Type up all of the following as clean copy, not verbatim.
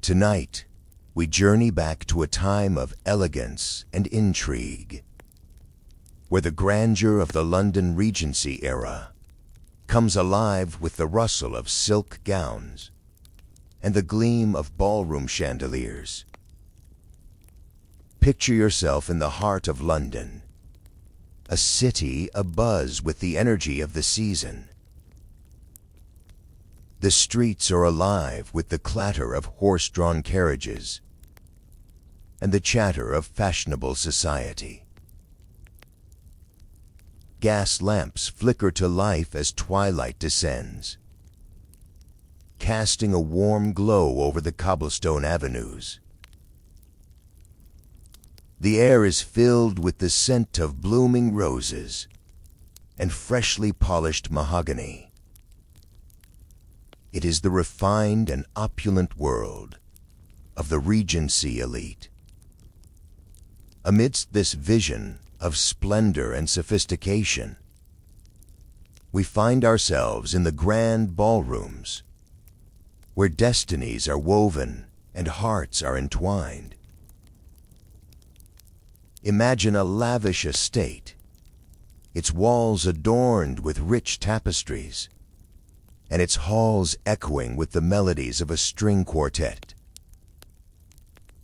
Tonight, we journey back to a time of elegance and intrigue, where the grandeur of the London Regency era comes alive with the rustle of silk gowns and the gleam of ballroom chandeliers. Picture yourself in the heart of London, a city abuzz with the energy of the season. The streets are alive with the clatter of horse-drawn carriages and the chatter of fashionable society. Gas lamps flicker to life as twilight descends, casting a warm glow over the cobblestone avenues. The air is filled with the scent of blooming roses and freshly polished mahogany. It is the refined and opulent world of the Regency elite. Amidst this vision of splendor and sophistication, we find ourselves in the grand ballrooms, where destinies are woven and hearts are entwined. Imagine a lavish estate, its walls adorned with rich tapestries, and its halls echoing with the melodies of a string quartet.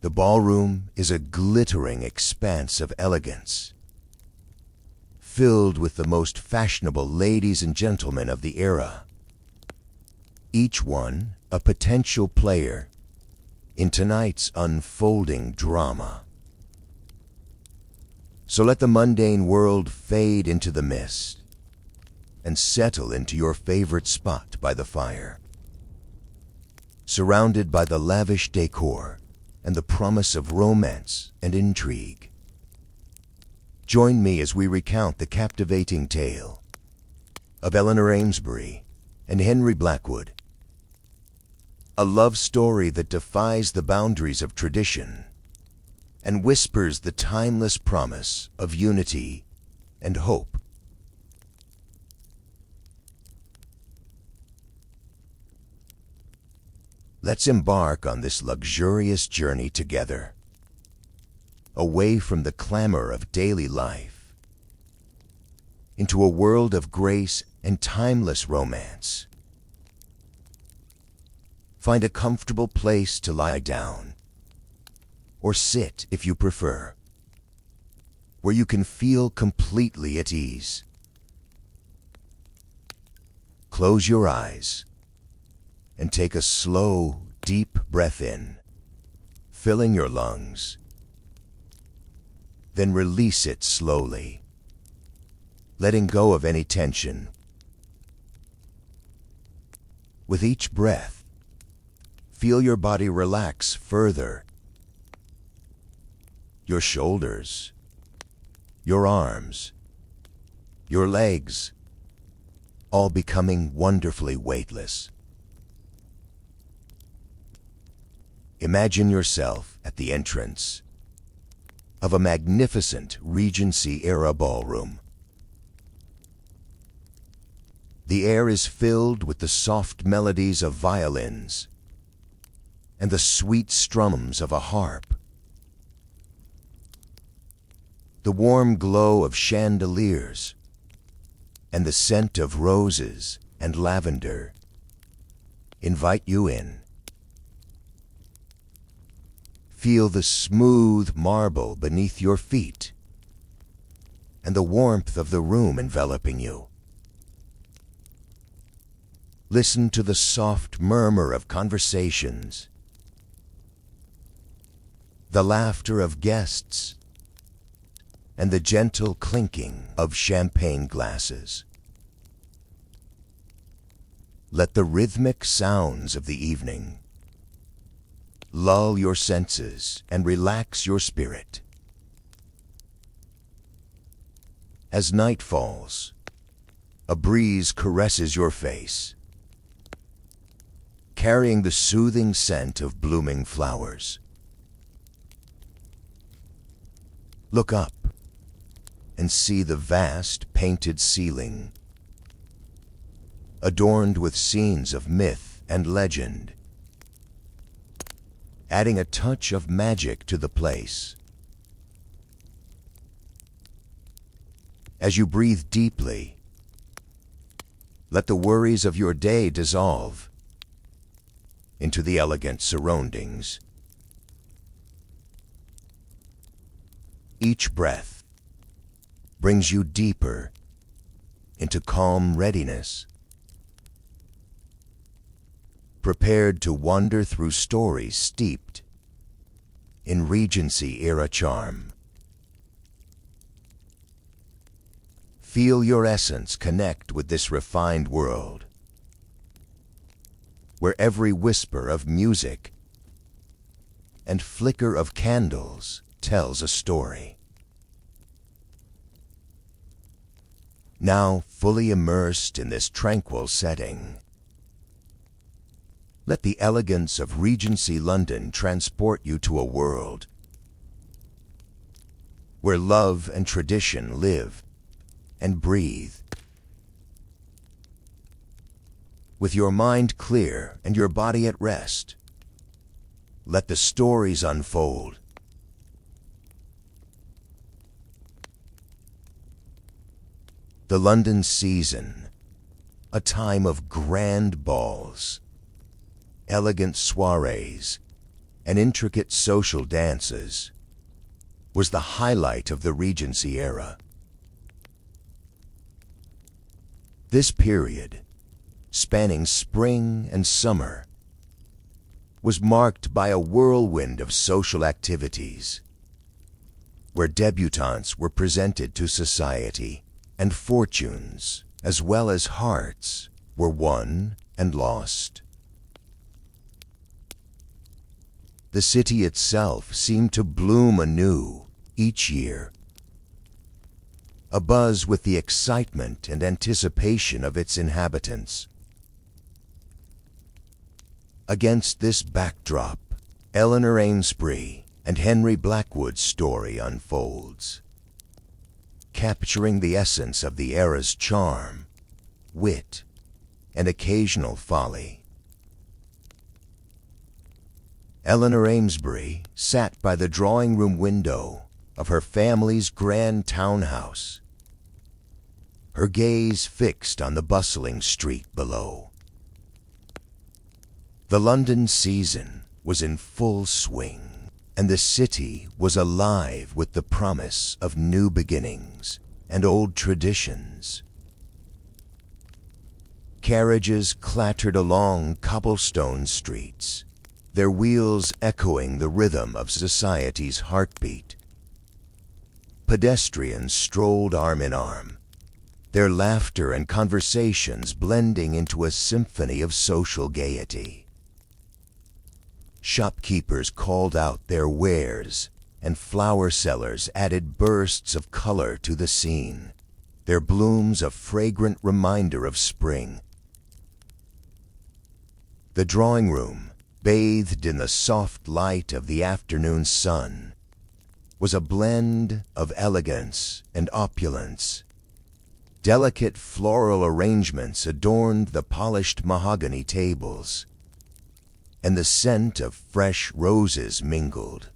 The ballroom is a glittering expanse of elegance, filled with the most fashionable ladies and gentlemen of the era, each one a potential player in tonight's unfolding drama. So let the mundane world fade into the mist and settle into your favorite spot by the fire, surrounded by the lavish decor and the promise of romance and intrigue. Join me as we recount the captivating tale of Eleanor Amesbury and Henry Blackwood, a love story that defies the boundaries of tradition and whispers the timeless promise of unity and hope. Let's embark on this luxurious journey together, away from the clamor of daily life, into a world of grace and timeless romance. Find a comfortable place to lie down, or sit if you prefer, where you can feel completely at ease. Close your eyes and take a slow, deep breath in, filling your lungs. Then release it slowly, letting go of any tension. With each breath, feel your body relax further. Your shoulders, your arms, your legs, all becoming wonderfully weightless. Imagine yourself at the entrance of a magnificent Regency-era ballroom. The air is filled with the soft melodies of violins and the sweet strums of a harp. The warm glow of chandeliers and the scent of roses and lavender invite you in. Feel the smooth marble beneath your feet and the warmth of the room enveloping you. Listen to the soft murmur of conversations, the laughter of guests, and the gentle clinking of champagne glasses. Let the rhythmic sounds of the evening lull your senses and relax your spirit. As night falls, a breeze caresses your face, carrying the soothing scent of blooming flowers. Look up and see the vast painted ceiling, adorned with scenes of myth and legend. adding a touch of magic to the place. As you breathe deeply, let the worries of your day dissolve into the elegant surroundings. Each breath brings you deeper into calm readiness, prepared to wander through stories steeped in Regency-era charm. Feel your essence connect with this refined world, where every whisper of music and flicker of candles tells a story. Now fully immersed in this tranquil setting, let the elegance of Regency London transport you to a world where love and tradition live and breathe. With your mind clear and your body at rest, let the stories unfold. The London season, a time of grand balls, elegant soirees, and intricate social dances, was the highlight of the Regency era. This period, spanning spring and summer, was marked by a whirlwind of social activities, where debutantes were presented to society, and fortunes, as well as hearts, were won and lost. The city itself seemed to bloom anew each year, abuzz with the excitement and anticipation of its inhabitants. Against this backdrop, Eleanor Amesbury and Henry Blackwood's story unfolds, capturing the essence of the era's charm, wit, and occasional folly. Eleanor Amesbury sat by the drawing-room window of her family's grand townhouse, her gaze fixed on the bustling street below. The London season was in full swing, and the city was alive with the promise of new beginnings and old traditions. Carriages clattered along cobblestone streets, their wheels echoing the rhythm of society's heartbeat. Pedestrians strolled arm in arm, their laughter and conversations blending into a symphony of social gaiety. Shopkeepers called out their wares, and flower sellers added bursts of color to the scene, their blooms a fragrant reminder of spring. The drawing room, bathed in the soft light of the afternoon sun, was a blend of elegance and opulence. Delicate floral arrangements adorned the polished mahogany tables, and the scent of fresh roses mingled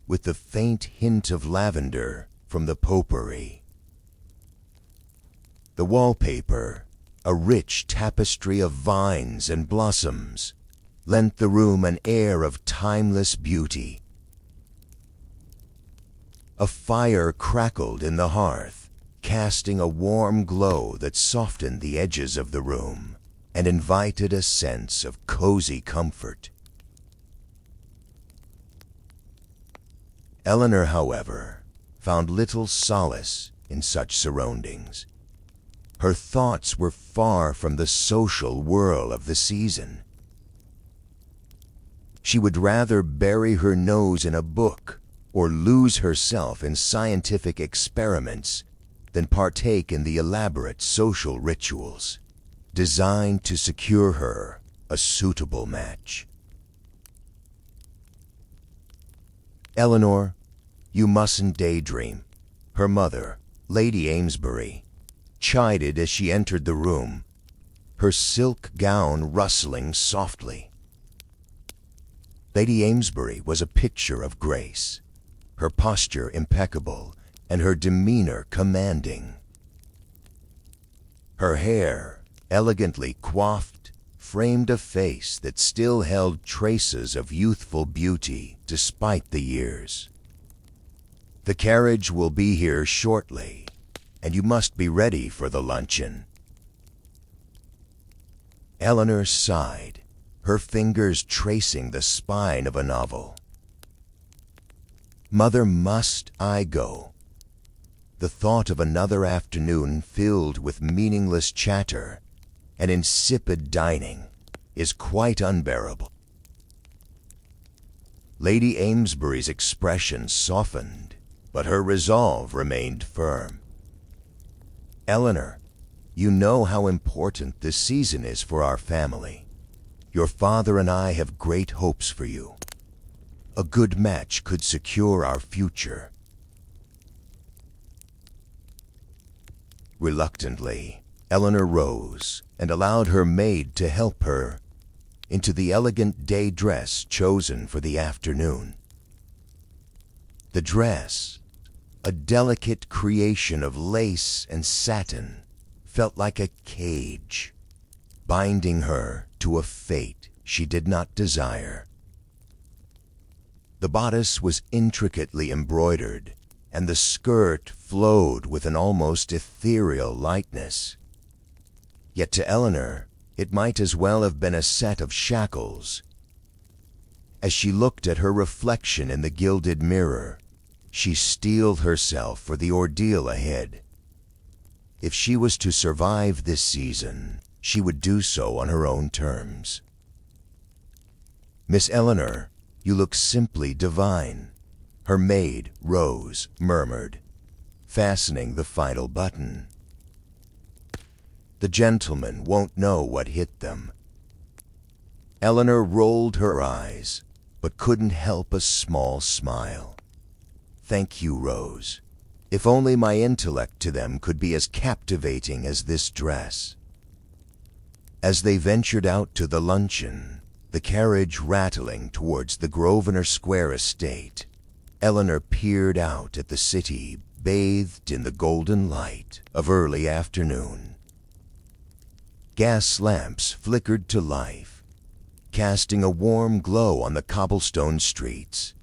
with the faint hint of lavender from the potpourri. The wallpaper, a rich tapestry of vines and blossoms, lent the room an air of timeless beauty. A fire crackled in the hearth, casting a warm glow that softened the edges of the room and invited a sense of cozy comfort. Eleanor, however, found little solace in such surroundings. Her thoughts were far from the social whirl of the season. She would rather bury her nose in a book or lose herself in scientific experiments than partake in the elaborate social rituals designed to secure her a suitable match. "Eleanor, you mustn't daydream," her mother, Lady Amesbury, chided as she entered the room, her silk gown rustling softly. Lady Amesbury was a picture of grace, her posture impeccable and her demeanor commanding. Her hair, elegantly coiffed, framed a face that still held traces of youthful beauty despite the years. "The carriage will be here shortly, and you must be ready for the luncheon." Eleanor sighed, her fingers tracing the spine of a novel. "Mother, must I go?" The thought of another afternoon filled with meaningless chatter and insipid dining is quite unbearable. Lady Amesbury's expression softened, but her resolve remained firm. "Eleanor, you know how important this season is for our family. Your father and I have great hopes for you. A good match could secure our future." Reluctantly, Eleanor rose and allowed her maid to help her into the elegant day dress chosen for the afternoon. The dress, a delicate creation of lace and satin, felt like a cage, binding her to a fate she did not desire. The bodice was intricately embroidered, and the skirt flowed with an almost ethereal lightness. Yet to Eleanor, it might as well have been a set of shackles. As she looked at her reflection in the gilded mirror, she steeled herself for the ordeal ahead. If she was to survive this season, she would do so on her own terms. "Miss Eleanor, you look simply divine," her maid, Rose, murmured, fastening the final button. "The gentlemen won't know what hit them." Eleanor rolled her eyes, but couldn't help a small smile. "Thank you, Rose. If only my intellect to them could be as captivating as this dress." As they ventured out to the luncheon, the carriage rattling towards the Grosvenor Square estate, Eleanor peered out at the city bathed in the golden light of early afternoon. Gas lamps flickered to life, casting a warm glow on the cobblestone streets.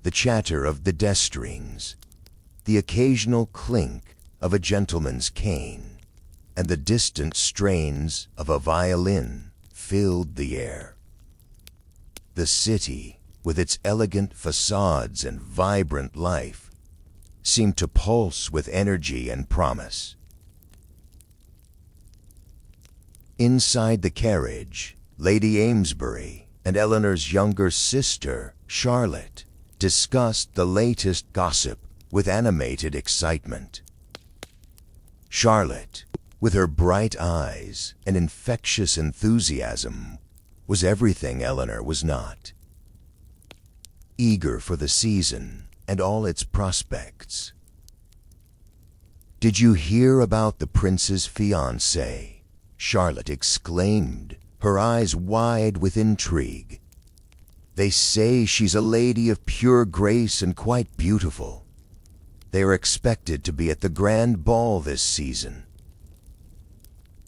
The chatter of the destrings, the occasional clink of a gentleman's cane, and the distant strains of a violin filled the air. The city, with its elegant facades and vibrant life, seemed to pulse with energy and promise. Inside the carriage, Lady Amesbury and Eleanor's younger sister, Charlotte, discussed the latest gossip with animated excitement. Charlotte, with her bright eyes and infectious enthusiasm, was everything Eleanor was not. Eager for the season and all its prospects. "Did you hear about the prince's fiancée?" Charlotte exclaimed, her eyes wide with intrigue. "They say she's a lady of pure grace and quite beautiful. They are expected to be at the grand ball this season."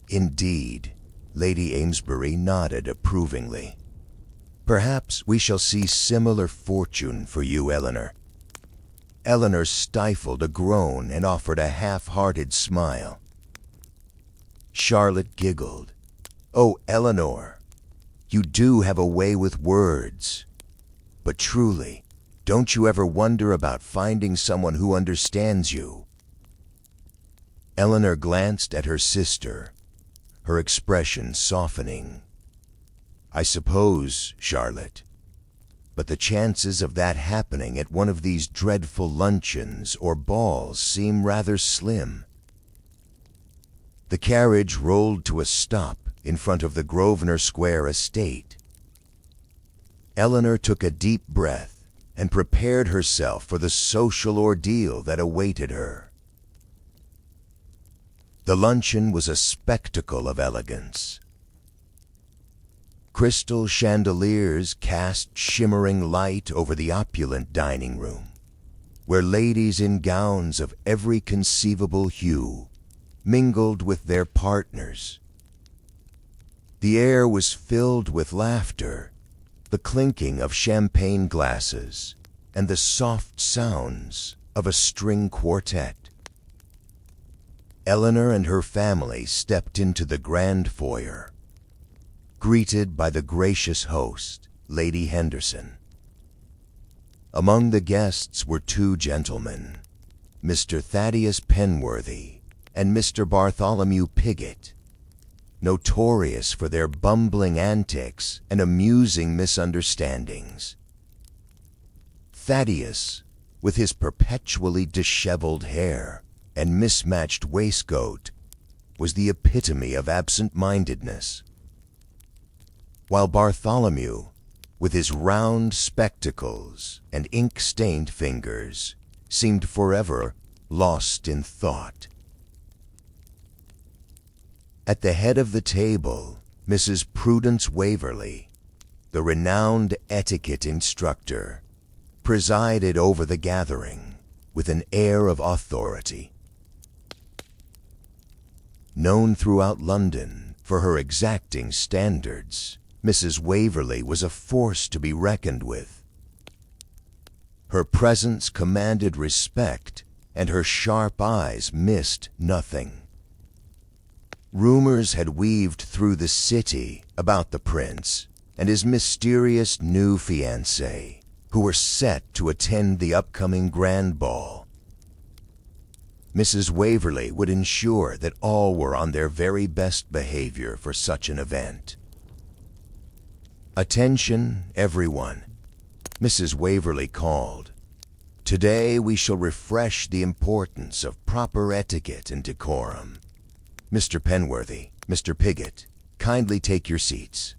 "Indeed," Lady Amesbury nodded approvingly. "Perhaps we shall see similar fortune for you, Eleanor." Eleanor stifled a groan and offered a half-hearted smile. Charlotte giggled. "Oh, Eleanor, you do have a way with words. But truly, don't you ever wonder about finding someone who understands you?" Eleanor glanced at her sister, her expression softening. "I suppose, Charlotte. But the chances of that happening at one of these dreadful luncheons or balls seem rather slim." The carriage rolled to a stop in front of the Grosvenor Square estate. Eleanor took a deep breath and prepared herself for the social ordeal that awaited her. The luncheon was a spectacle of elegance. Crystal chandeliers cast shimmering light over the opulent dining room, where ladies in gowns of every conceivable hue mingled with their partners. The air was filled with laughter, the clinking of champagne glasses, and the soft sounds of a string quartet. Eleanor and her family stepped into the grand foyer, greeted by the gracious host, Lady Henderson. Among the guests were two gentlemen, Mr. Thaddeus Penworthy and Mr. Bartholomew Pigott, notorious for their bumbling antics and amusing misunderstandings. Thaddeus, with his perpetually disheveled hair and mismatched waistcoat, was the epitome of absent-mindedness, while Bartholomew, with his round spectacles and ink-stained fingers, seemed forever lost in thought. At the head of the table, Mrs. Prudence Waverley, the renowned etiquette instructor, presided over the gathering with an air of authority. Known throughout London for her exacting standards, Mrs. Waverley was a force to be reckoned with. Her presence commanded respect, and her sharp eyes missed nothing. Rumors had weaved through the city about the prince and his mysterious new fiancée, who were set to attend the upcoming grand ball. Mrs. Waverley would ensure that all were on their very best behavior for such an event. "Attention, everyone," Mrs. Waverley called. "Today we shall refresh the importance of proper etiquette and decorum. Mr. Penworthy, Mr. Pigott, kindly take your seats."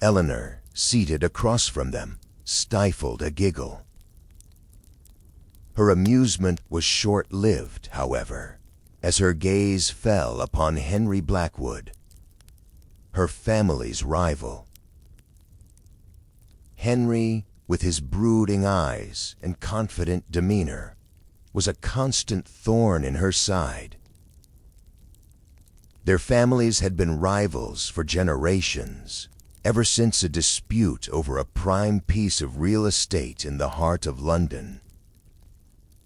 Eleanor, seated across from them, stifled a giggle. Her amusement was short-lived, however, as her gaze fell upon Henry Blackwood, her family's rival. Henry, with his brooding eyes and confident demeanor, was a constant thorn in her side. Their families had been rivals for generations, ever since a dispute over a prime piece of real estate in the heart of London.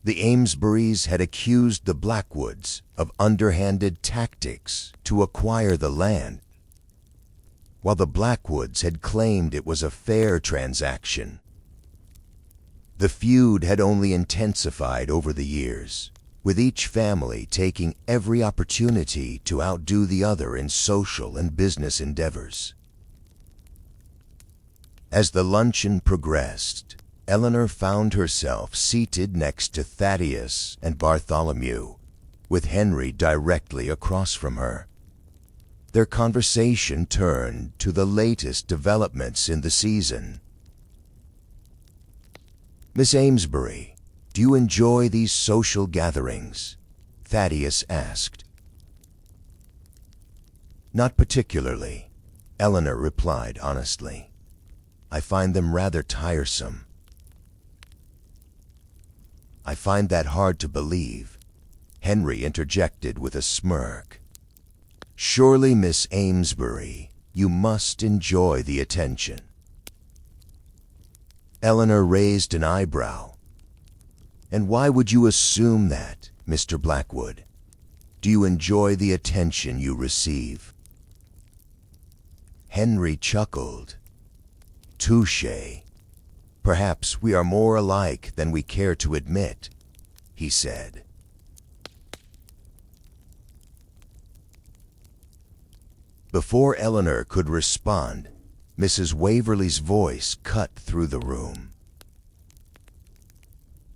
The Amesburys had accused the Blackwoods of underhanded tactics to acquire the land, while the Blackwoods had claimed it was a fair transaction. The feud had only intensified over the years, with each family taking every opportunity to outdo the other in social and business endeavors. As the luncheon progressed, Eleanor found herself seated next to Thaddeus and Bartholomew, with Henry directly across from her. Their conversation turned to the latest developments in the season. "Miss Amesbury, do you enjoy these social gatherings?" Thaddeus asked. "Not particularly," Eleanor replied honestly. "I find them rather tiresome." "I find that hard to believe," Henry interjected with a smirk. "Surely, Miss Amesbury, you must enjoy the attention." Eleanor raised an eyebrow. "And why would you assume that, Mr. Blackwood? Do you enjoy the attention you receive?" Henry chuckled. "Touché. Perhaps we are more alike than we care to admit," he said. Before Eleanor could respond, Mrs. Waverley's voice cut through the room.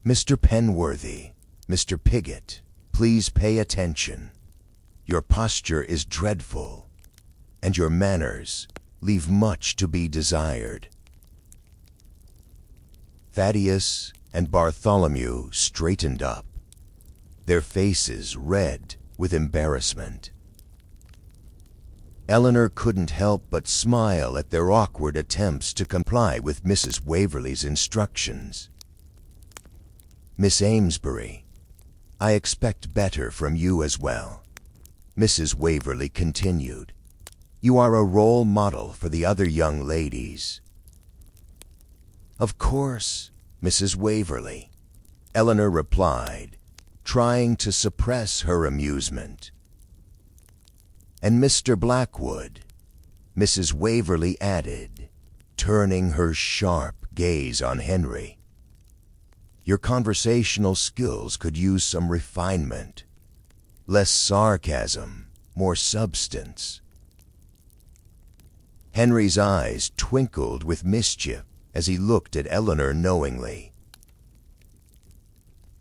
"Mr. Penworthy, Mr. Pigott, please pay attention. Your posture is dreadful, and your manners leave much to be desired." Thaddeus and Bartholomew straightened up, their faces red with embarrassment. Eleanor couldn't help but smile at their awkward attempts to comply with Mrs. Waverley's instructions. "Miss Amesbury, I expect better from you as well," Mrs. Waverley continued. "You are a role model for the other young ladies." "Of course, Mrs. Waverley," Eleanor replied, trying to suppress her amusement. "And Mr. Blackwood," Mrs. Waverley added, turning her sharp gaze on Henry. "Your conversational skills could use some refinement. Less sarcasm, more substance." Henry's eyes twinkled with mischief as he looked at Eleanor knowingly.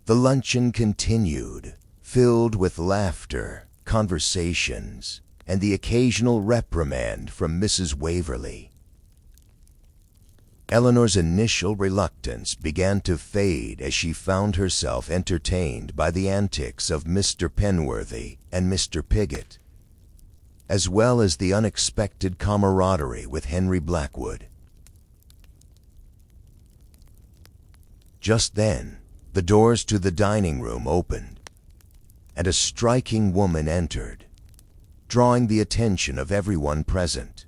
The luncheon continued, filled with laughter, conversations, and the occasional reprimand from Mrs. Waverley. Eleanor's initial reluctance began to fade as she found herself entertained by the antics of Mr. Penworthy and Mr. Pigott, as well as the unexpected camaraderie with Henry Blackwood. Just then, the doors to the dining room opened, and a striking woman entered, drawing the attention of everyone present.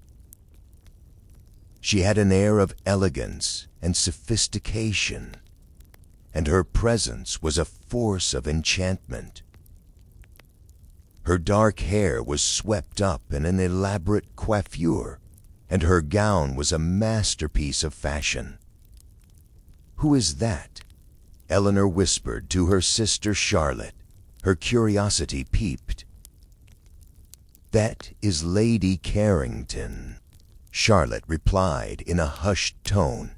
She had an air of elegance and sophistication, and her presence was a force of enchantment. Her dark hair was swept up in an elaborate coiffure, and her gown was a masterpiece of fashion. "Who is that?" Eleanor whispered to her sister Charlotte. Her curiosity piqued. "That is Lady Carrington," Charlotte replied in a hushed tone.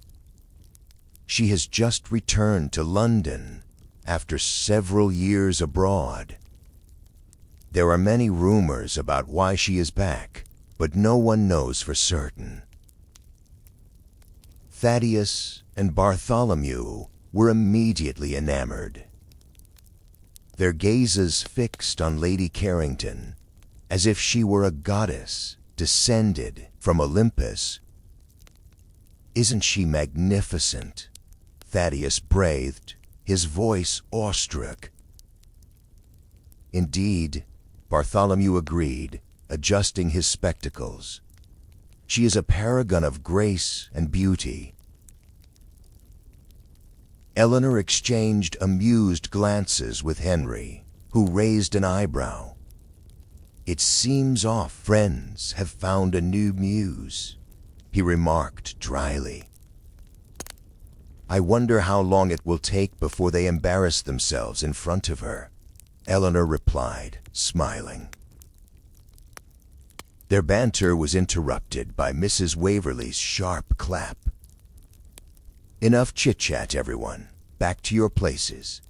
"She has just returned to London after several years abroad. There are many rumors about why she is back, but no one knows for certain." Thaddeus and Bartholomew were immediately enamored. Their gazes fixed on Lady Carrington, as if she were a goddess descended from Olympus. "Isn't she magnificent?" Thaddeus breathed, his voice awestruck. "Indeed," Bartholomew agreed, adjusting his spectacles. "She is a paragon of grace and beauty." Eleanor exchanged amused glances with Henry, who raised an eyebrow. "It seems our friends have found a new muse," he remarked dryly. "I wonder how long it will take before they embarrass themselves in front of her," Eleanor replied, smiling. Their banter was interrupted by Mrs. Waverley's sharp clap. "Enough chit-chat, everyone. Back to your places.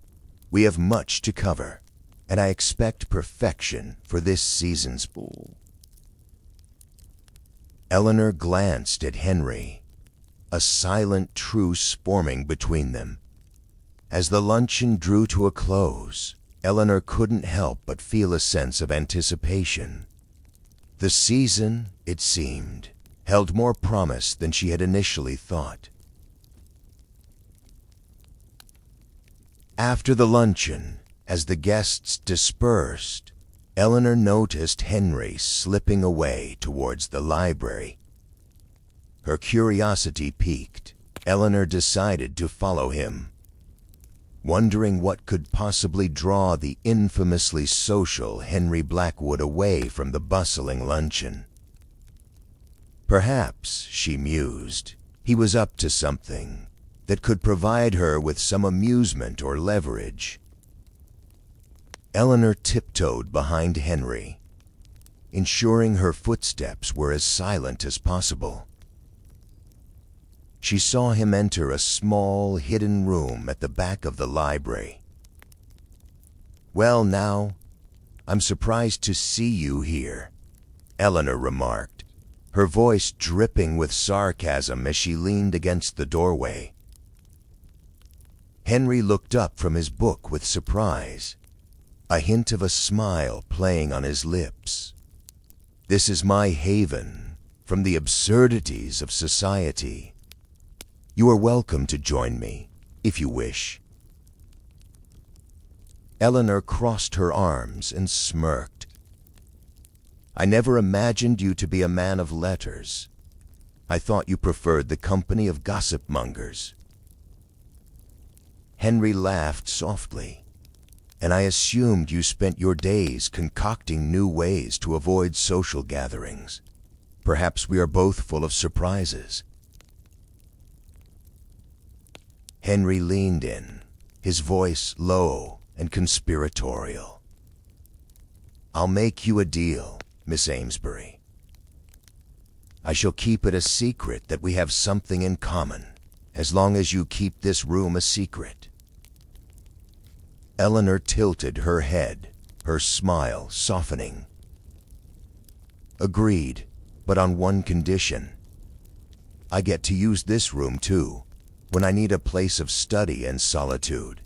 We have much to cover, and I expect perfection for this season's ball." Eleanor glanced at Henry, a silent truce forming between them. As the luncheon drew to a close, Eleanor couldn't help but feel a sense of anticipation. The season, it seemed, held more promise than she had initially thought. After the luncheon, as the guests dispersed, Eleanor noticed Henry slipping away towards the library. Her curiosity piqued, Eleanor decided to follow him, wondering what could possibly draw the infamously social Henry Blackwood away from the bustling luncheon. Perhaps, she mused, he was up to something that could provide her with some amusement or leverage. Eleanor tiptoed behind Henry, ensuring her footsteps were as silent as possible. She saw him enter a small, hidden room at the back of the library. "Well now, I'm surprised to see you here," Eleanor remarked, her voice dripping with sarcasm as she leaned against the doorway. Henry looked up from his book with surprise, a hint of a smile playing on his lips. This is my haven from the absurdities of society. You are welcome to join me, if you wish." Eleanor crossed her arms and smirked. "I never imagined you to be a man of letters. I thought you preferred the company of gossip-mongers." Henry laughed softly. "And I assumed you spent your days concocting new ways to avoid social gatherings. Perhaps we are both full of surprises." Henry leaned in, his voice low and conspiratorial. "I'll make you a deal, Miss Amesbury. I shall keep it a secret that we have something in common, as long as you keep this room a secret." Eleanor tilted her head, her smile softening. "Agreed, but on one condition. I get to use this room too, when I need a place of study and solitude."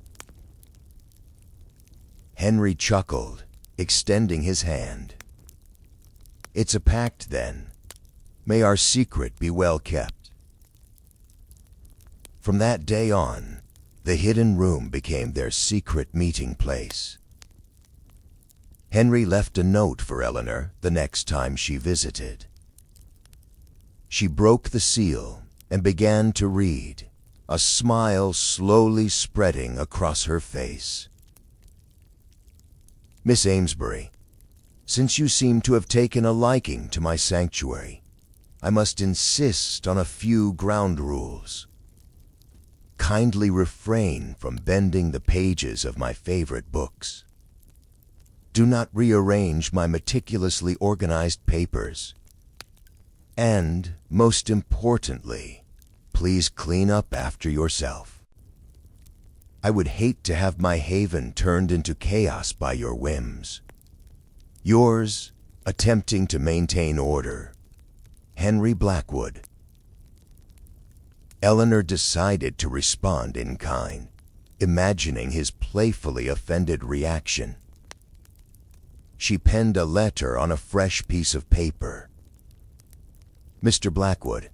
Henry chuckled, extending his hand. "It's a pact, then. May our secret be well kept." From that day on, the hidden room became their secret meeting place. Henry left a note for Eleanor the next time she visited. She broke the seal and began to read, a smile slowly spreading across her face. "Miss Amesbury, since you seem to have taken a liking to my sanctuary, I must insist on a few ground rules. Kindly refrain from bending the pages of my favorite books. Do not rearrange my meticulously organized papers. And, most importantly, please clean up after yourself. I would hate to have my haven turned into chaos by your whims. Yours, attempting to maintain order, Henry Blackwood." Eleanor decided to respond in kind, imagining his playfully offended reaction. She penned a letter on a fresh piece of paper. "Mr. Blackwood,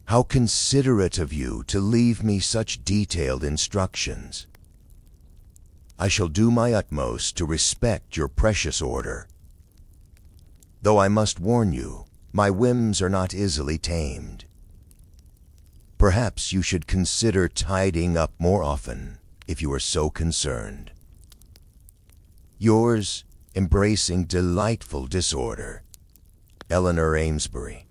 how considerate of you to leave me such detailed instructions. I shall do my utmost to respect your precious order. Though I must warn you, my whims are not easily tamed. Perhaps you should consider tidying up more often, if you are so concerned. Yours, embracing delightful disorder, Eleanor Amesbury."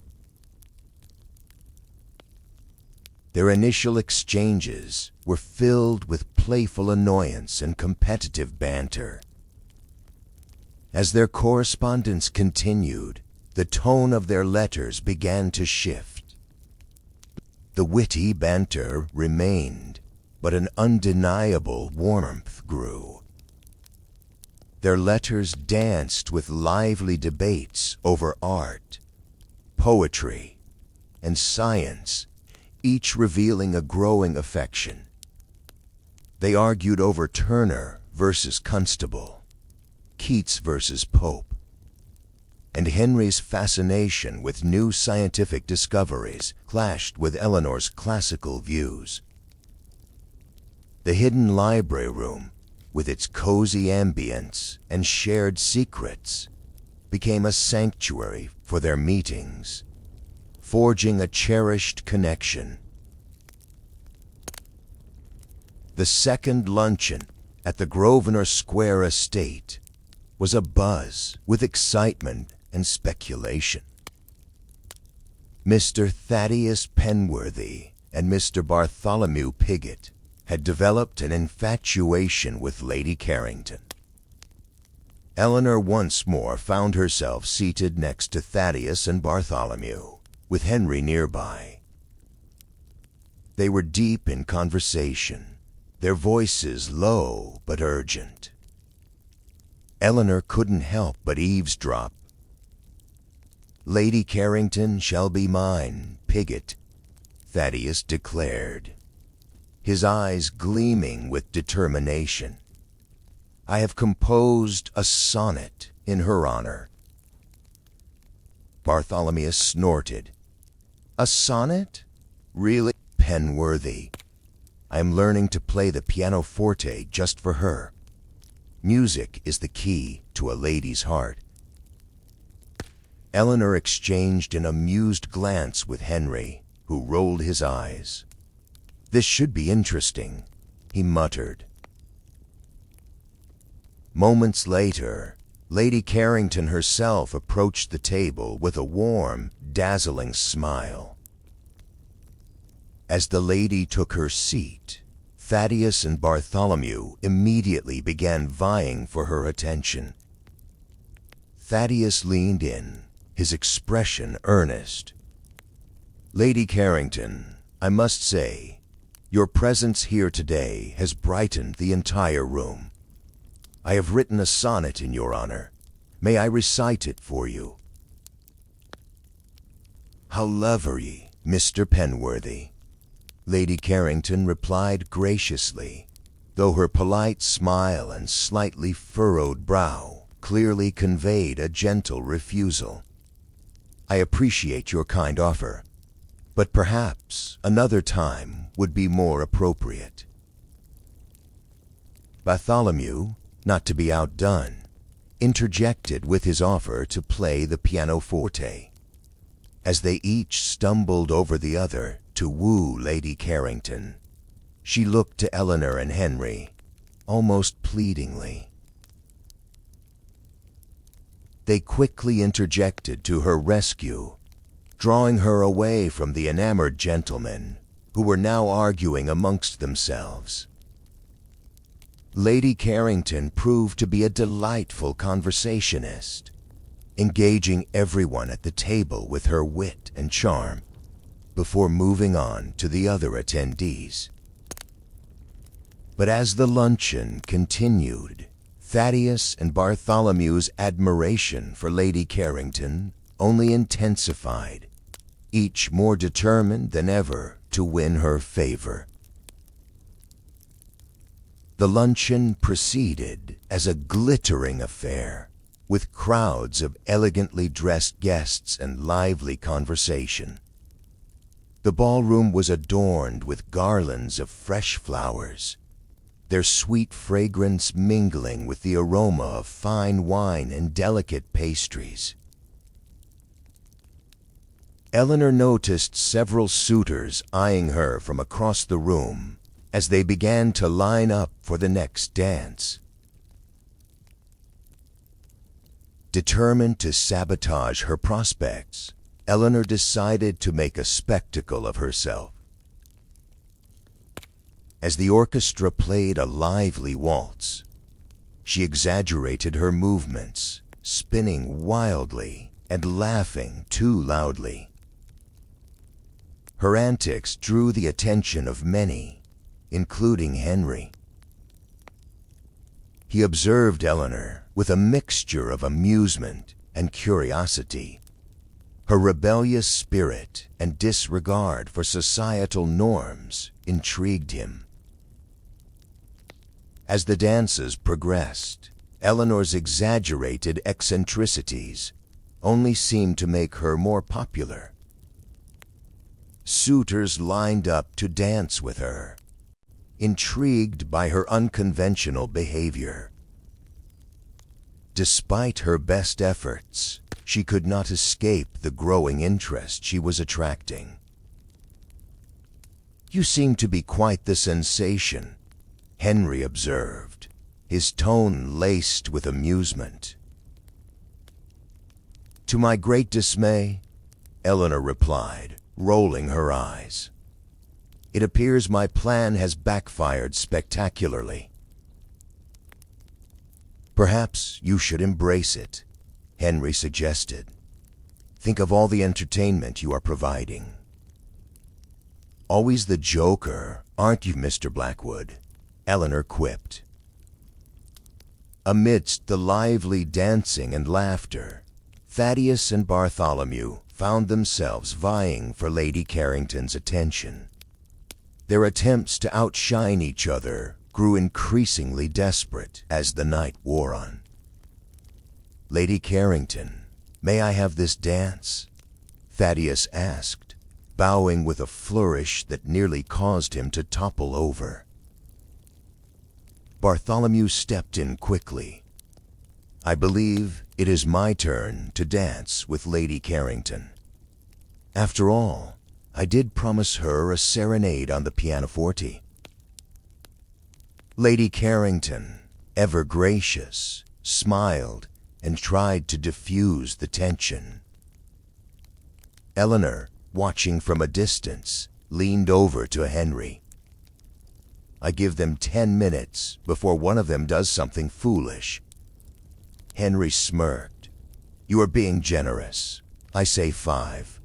Their initial exchanges were filled with playful annoyance and competitive banter. As their correspondence continued, the tone of their letters began to shift. The witty banter remained, but an undeniable warmth grew. Their letters danced with lively debates over art, poetry, and science, each revealing a growing affection. They argued over Turner versus Constable, Keats versus Pope, and Henry's fascination with new scientific discoveries clashed with Eleanor's classical views. The hidden library room, with its cozy ambience and shared secrets, became a sanctuary for their meetings, forging a cherished connection. The second luncheon at the Grosvenor Square estate was abuzz with excitement and speculation. Mr. Thaddeus Penworthy and Mr. Bartholomew Pigott had developed an infatuation with Lady Carrington. Eleanor once more found herself seated next to Thaddeus and Bartholomew, with Henry nearby. They were deep in conversation, their voices low but urgent. Eleanor couldn't help but eavesdrop. "Lady Carrington shall be mine, Pigott," Thaddeus declared, his eyes gleaming with determination. "I have composed a sonnet in her honor." Bartholomew snorted. A sonnet? Really, Penworthy? I am learning to play the pianoforte just for her. Music is the key to a lady's heart. Eleanor exchanged an amused glance with Henry, who rolled his eyes. This should be interesting, he muttered. Moments later, Lady Carrington herself approached the table with a warm, dazzling smile. As the lady took her seat, Thaddeus and Bartholomew immediately began vying for her attention. Thaddeus leaned in, his expression earnest. Lady Carrington, I must say, your presence here today has brightened the entire room. I have written a sonnet in your honor. May I recite it for you? How lovely, Mr. Penworthy, Lady Carrington replied graciously, though her polite smile and slightly furrowed brow clearly conveyed a gentle refusal. I appreciate your kind offer, but perhaps another time would be more appropriate. Bartholomew, not to be outdone, interjected with his offer to play the pianoforte. As they each stumbled over the other to woo Lady Carrington, she looked to Eleanor and Henry, almost pleadingly. They quickly interjected to her rescue, drawing her away from the enamored gentlemen, who were now arguing amongst themselves. Lady Carrington proved to be a delightful conversationist, engaging everyone at the table with her wit and charm, before moving on to the other attendees. But as the luncheon continued, Thaddeus and Bartholomew's admiration for Lady Carrington only intensified, each more determined than ever to win her favor. The luncheon proceeded as a glittering affair, with crowds of elegantly dressed guests and lively conversation. The ballroom was adorned with garlands of fresh flowers, their sweet fragrance mingling with the aroma of fine wine and delicate pastries. Eleanor noticed several suitors eyeing her from across the room as they began to line up for the next dance. Determined to sabotage her prospects, Eleanor decided to make a spectacle of herself. As the orchestra played a lively waltz, she exaggerated her movements, spinning wildly and laughing too loudly. Her antics drew the attention of many, including Henry. He observed Eleanor with a mixture of amusement and curiosity. Her rebellious spirit and disregard for societal norms intrigued him. As the dances progressed, Eleanor's exaggerated eccentricities only seemed to make her more popular. Suitors lined up to dance with her, intrigued by her unconventional behavior. Despite her best efforts, she could not escape the growing interest she was attracting. "You seem to be quite the sensation," Henry observed, his tone laced with amusement. "To my great dismay," Eleanor replied, rolling her eyes. "It appears my plan has backfired spectacularly." "Perhaps you should embrace it," Henry suggested. "Think of all the entertainment you are providing." "Always the joker, aren't you, Mr. Blackwood?" Eleanor quipped. Amidst the lively dancing and laughter, Thaddeus and Bartholomew found themselves vying for Lady Carrington's attention. Their attempts to outshine each other grew increasingly desperate as the night wore on. Lady Carrington, "May I have this dance?" Thaddeus asked, bowing with a flourish that nearly caused him to topple over. Bartholomew stepped in quickly. "I believe it is my turn to dance with Lady Carrington. After all, I did promise her a serenade on the pianoforte." Lady Carrington, ever gracious, smiled and tried to diffuse the tension. Eleanor, watching from a distance, leaned over to Henry. "I give them 10 minutes before one of them does something foolish." Henry smirked. "You are being generous. I say 5.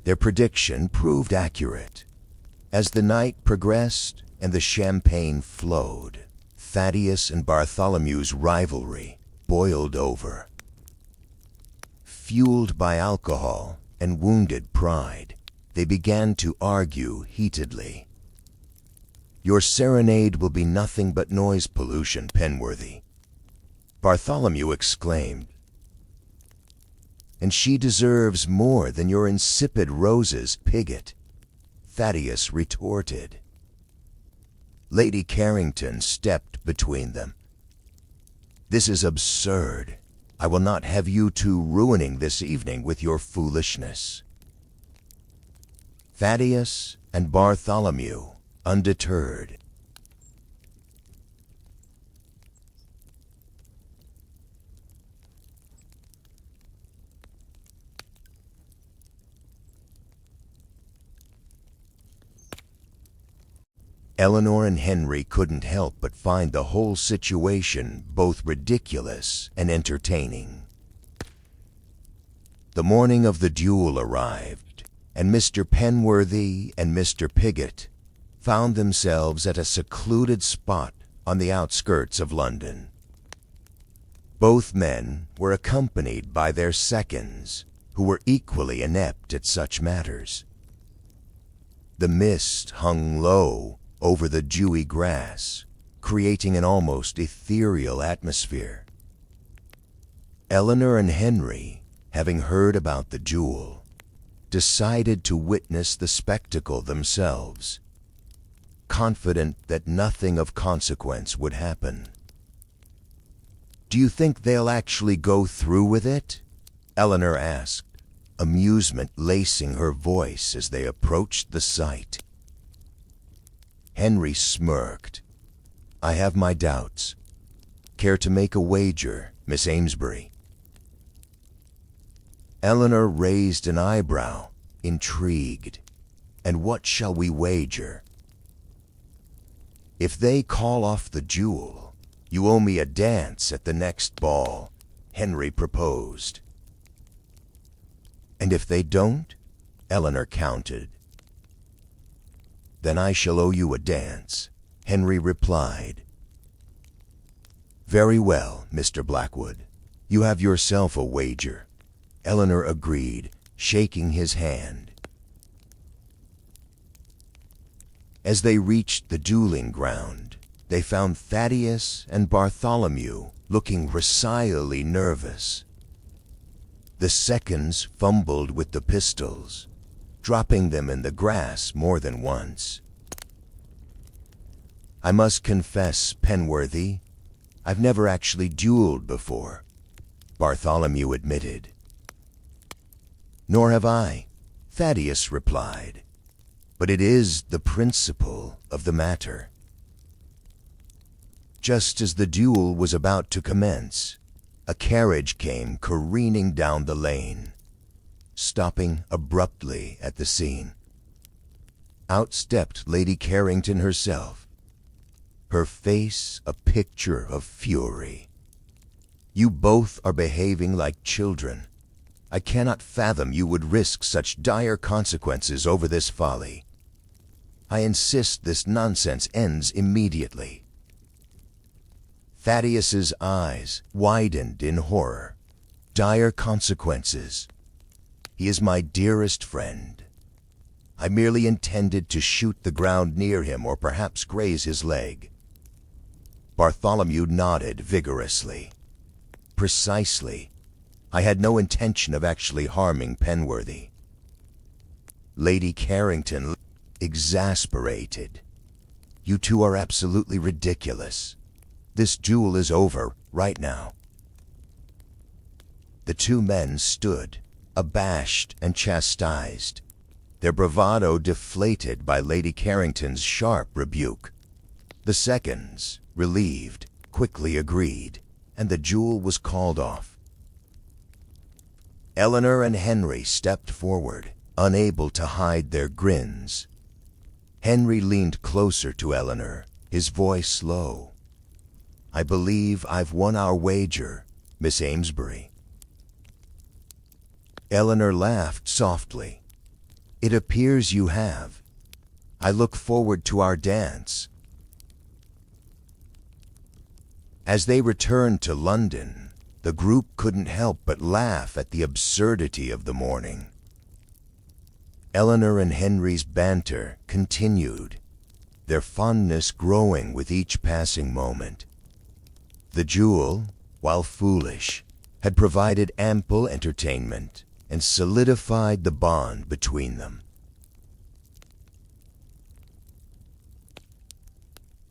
Their prediction proved accurate. As the night progressed and the champagne flowed, Thaddeus and Bartholomew's rivalry boiled over. Fueled by alcohol and wounded pride, they began to argue heatedly. "Your serenade will be nothing but noise pollution, Penworthy," Bartholomew exclaimed. "And she deserves more than your insipid roses, Pigott," Thaddeus retorted. Lady Carrington stepped between them. "This is absurd. I will not have you two ruining this evening with your foolishness." Thaddeus and Bartholomew, undeterred, Eleanor and Henry couldn't help but find the whole situation both ridiculous and entertaining. The morning of the duel arrived, and Mr. Penworthy and Mr. Pigott found themselves at a secluded spot on the outskirts of London. Both men were accompanied by their seconds, who were equally inept at such matters. The mist hung low over the dewy grass, creating an almost ethereal atmosphere. Eleanor and Henry, having heard about the duel, decided to witness the spectacle themselves, confident that nothing of consequence would happen. "Do you think they'll actually go through with it?" Eleanor asked, amusement lacing her voice as they approached the site. Henry smirked. "I have my doubts. Care to make a wager, Miss Amesbury?" Eleanor raised an eyebrow, intrigued. "And what shall we wager?" "If they call off the duel, you owe me a dance at the next ball," Henry proposed. "And if they don't?" Eleanor countered. "Then I shall owe you a dance," Henry replied. "Very well, Mr. Blackwood. You have yourself a wager," Eleanor agreed, shaking his hand. As they reached the dueling ground, they found Thaddeus and Bartholomew looking decidedly nervous. The seconds fumbled with the pistols, dropping them in the grass more than once. "I must confess, Penworthy, I've never actually dueled before," Bartholomew admitted. "Nor have I," Thaddeus replied. "But it is the principle of the matter." Just as the duel was about to commence, a carriage came careening down the lane, stopping abruptly at the scene. Out stepped Lady Carrington herself, her face a picture of fury. "You both are behaving like children. I cannot fathom you would risk such dire consequences over this folly. I insist this nonsense ends immediately." Thaddeus's eyes widened in horror. "Dire consequences? He is my dearest friend. I merely intended to shoot the ground near him or perhaps graze his leg." Bartholomew nodded vigorously. "Precisely. I had no intention of actually harming Penworthy. Lady Carrington, exasperated. You two are absolutely ridiculous. This duel is over right now. The two men stood, abashed and chastised, their bravado deflated by Lady Carrington's sharp rebuke. The seconds, relieved, quickly agreed, and the duel was called off. Eleanor and Henry stepped forward, unable to hide their grins. Henry leaned closer to Eleanor, his voice low. I believe I've won our wager, Miss Amesbury. Eleanor laughed softly. It appears you have. I look forward to our dance. As they returned to London, the group couldn't help but laugh at the absurdity of the morning. Eleanor and Henry's banter continued, their fondness growing with each passing moment. The duel, while foolish, had provided ample entertainment and solidified the bond between them.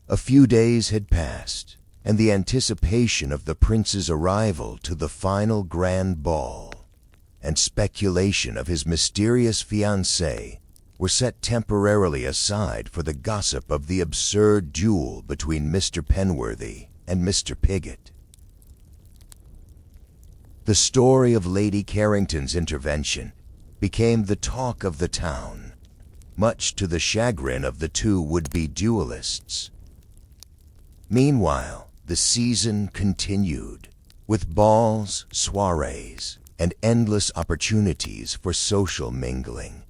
A few days had passed, and the anticipation of the prince's arrival to the final grand ball and speculation of his mysterious fiancée were set temporarily aside for the gossip of the absurd duel between Mr. Penworthy and Mr. Pigott. The story of Lady Carrington's intervention became the talk of the town, much to the chagrin of the two would-be duelists. Meanwhile, the season continued, with balls, soirees, and endless opportunities for social mingling.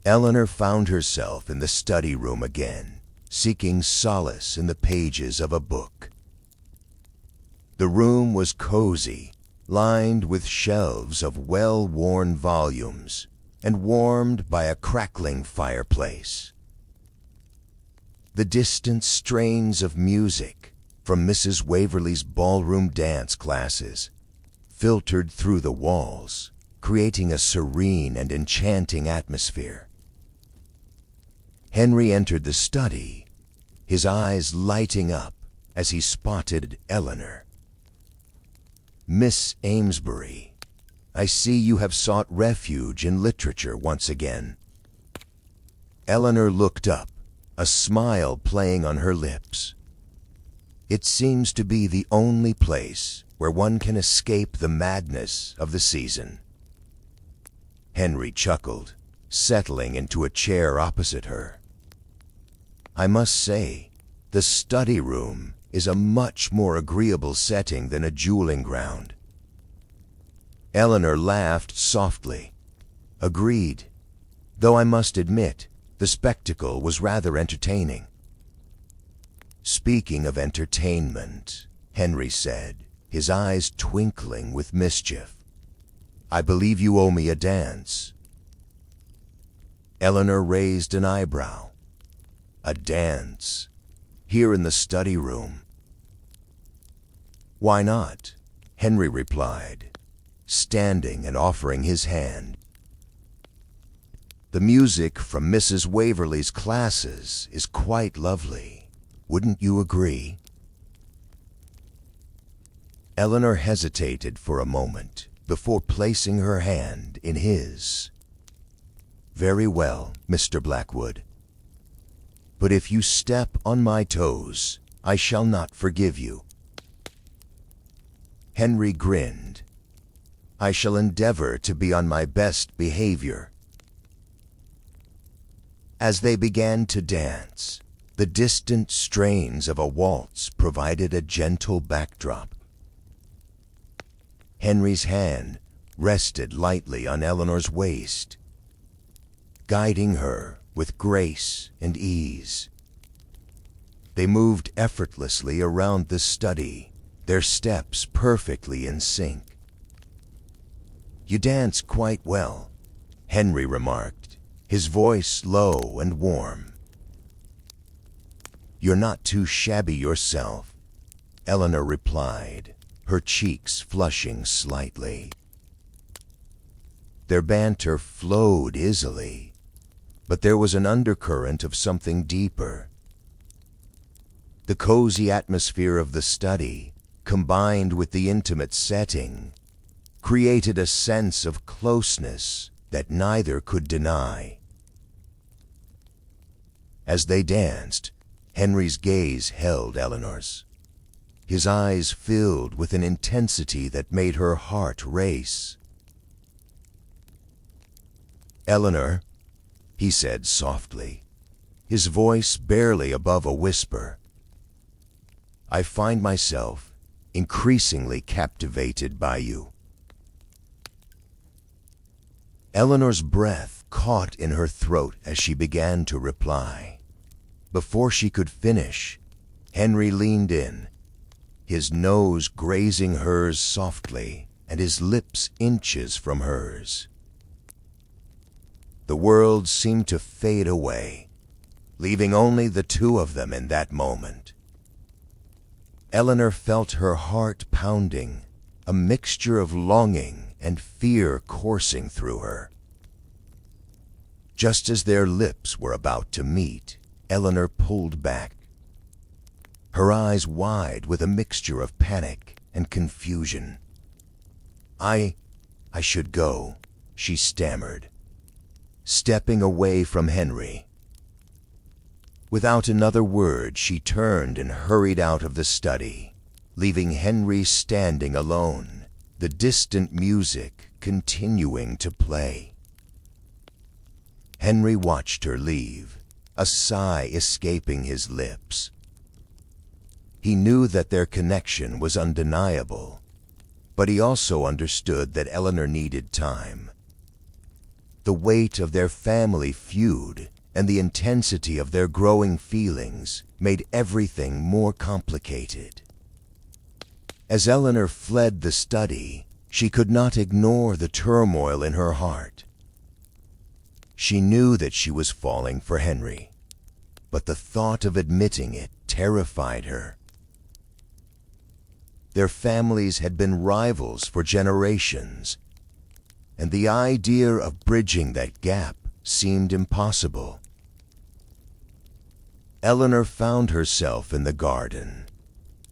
Eleanor found herself in the study room again, seeking solace in the pages of a book. The room was cozy, lined with shelves of well-worn volumes, and warmed by a crackling fireplace. The distant strains of music from Mrs. Waverley's ballroom dance classes filtered through the walls, creating a serene and enchanting atmosphere. Henry entered the study, his eyes lighting up as he spotted Eleanor. Miss Amesbury, I see you have sought refuge in literature once again. Eleanor looked up, a smile playing on her lips. It seems to be the only place where one can escape the madness of the season. Henry chuckled, settling into a chair opposite her. I must say, the study room is a much more agreeable setting than a dueling ground. Eleanor laughed softly. Agreed, though I must admit, the spectacle was rather entertaining. Speaking of entertainment, Henry said, his eyes twinkling with mischief, I believe you owe me a dance. Eleanor raised an eyebrow. A dance? Here in the study room? Why not? Henry replied, standing and offering his hand. The music from Mrs. Waverley's classes is quite lovely. Wouldn't you agree? Eleanor hesitated for a moment before placing her hand in his. Very well, Mr. Blackwood. But if you step on my toes, I shall not forgive you. Henry grinned. I shall endeavor to be on my best behavior. As they began to dance, the distant strains of a waltz provided a gentle backdrop. Henry's hand rested lightly on Eleanor's waist, guiding her with grace and ease. They moved effortlessly around the study, their steps perfectly in sync. You dance quite well, Henry remarked, his voice low and warm. You're not too shabby yourself, Eleanor replied, her cheeks flushing slightly. Their banter flowed easily, but there was an undercurrent of something deeper. The cozy atmosphere of the study, combined with the intimate setting, created a sense of closeness that neither could deny. As they danced, Henry's gaze held Eleanor's. His eyes filled with an intensity that made her heart race. "Eleanor," he said softly, his voice barely above a whisper, "I find myself increasingly captivated by you." Eleanor's breath caught in her throat as she began to reply. Before she could finish, Henry leaned in, his nose grazing hers softly and his lips inches from hers. The world seemed to fade away, leaving only the two of them in that moment. Eleanor felt her heart pounding, a mixture of longing and fear coursing through her. Just as their lips were about to meet, Eleanor pulled back, her eyes wide with a mixture of panic and confusion. I should go," she stammered, stepping away from Henry. Without another word, she turned and hurried out of the study, leaving Henry standing alone, the distant music continuing to play. Henry watched her leave, a sigh escaping his lips. He knew that their connection was undeniable, but he also understood that Eleanor needed time. The weight of their family feud and the intensity of their growing feelings made everything more complicated. As Eleanor fled the study, she could not ignore the turmoil in her heart. She knew that she was falling for Henry, but the thought of admitting it terrified her. Their families had been rivals for generations, and the idea of bridging that gap seemed impossible. Eleanor found herself in the garden,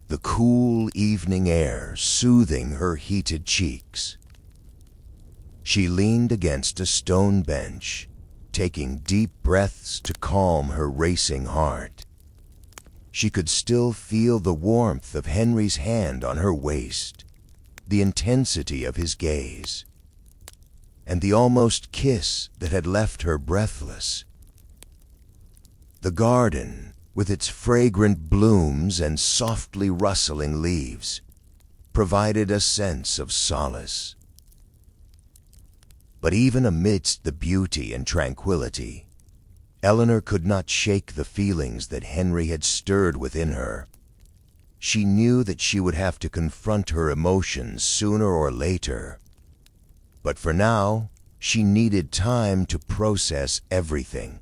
the cool evening air soothing her heated cheeks. She leaned against a stone bench, taking deep breaths to calm her racing heart. She could still feel the warmth of Henry's hand on her waist, the intensity of his gaze, and the almost kiss that had left her breathless. The garden, with its fragrant blooms and softly rustling leaves, provided a sense of solace. But even amidst the beauty and tranquility, Eleanor could not shake the feelings that Henry had stirred within her. She knew that she would have to confront her emotions sooner or later, but for now, she needed time to process everything.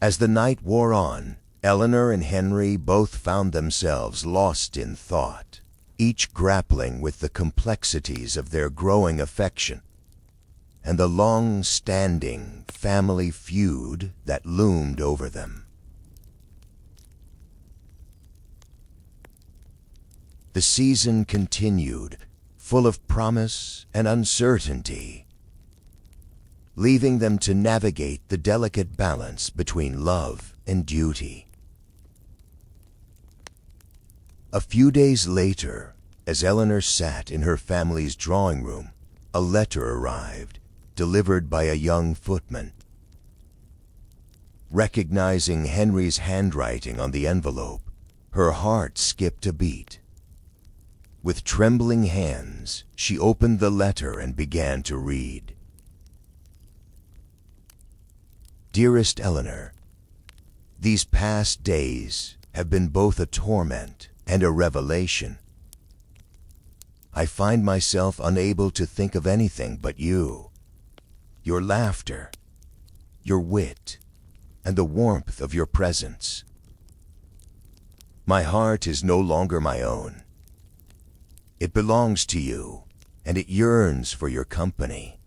As the night wore on, Eleanor and Henry both found themselves lost in thought, each grappling with the complexities of their growing affection and the long-standing family feud that loomed over them. The season continued, full of promise and uncertainty, leaving them to navigate the delicate balance between love and duty. A few days later, as Eleanor sat in her family's drawing room, a letter arrived, delivered by a young footman. Recognizing Henry's handwriting on the envelope, her heart skipped a beat. With trembling hands, she opened the letter and began to read. Dearest Eleanor, these past days have been both a torment and a revelation. I find myself unable to think of anything but you, your laughter, your wit, and the warmth of your presence. My heart is no longer my own. It belongs to you, and it yearns for your company.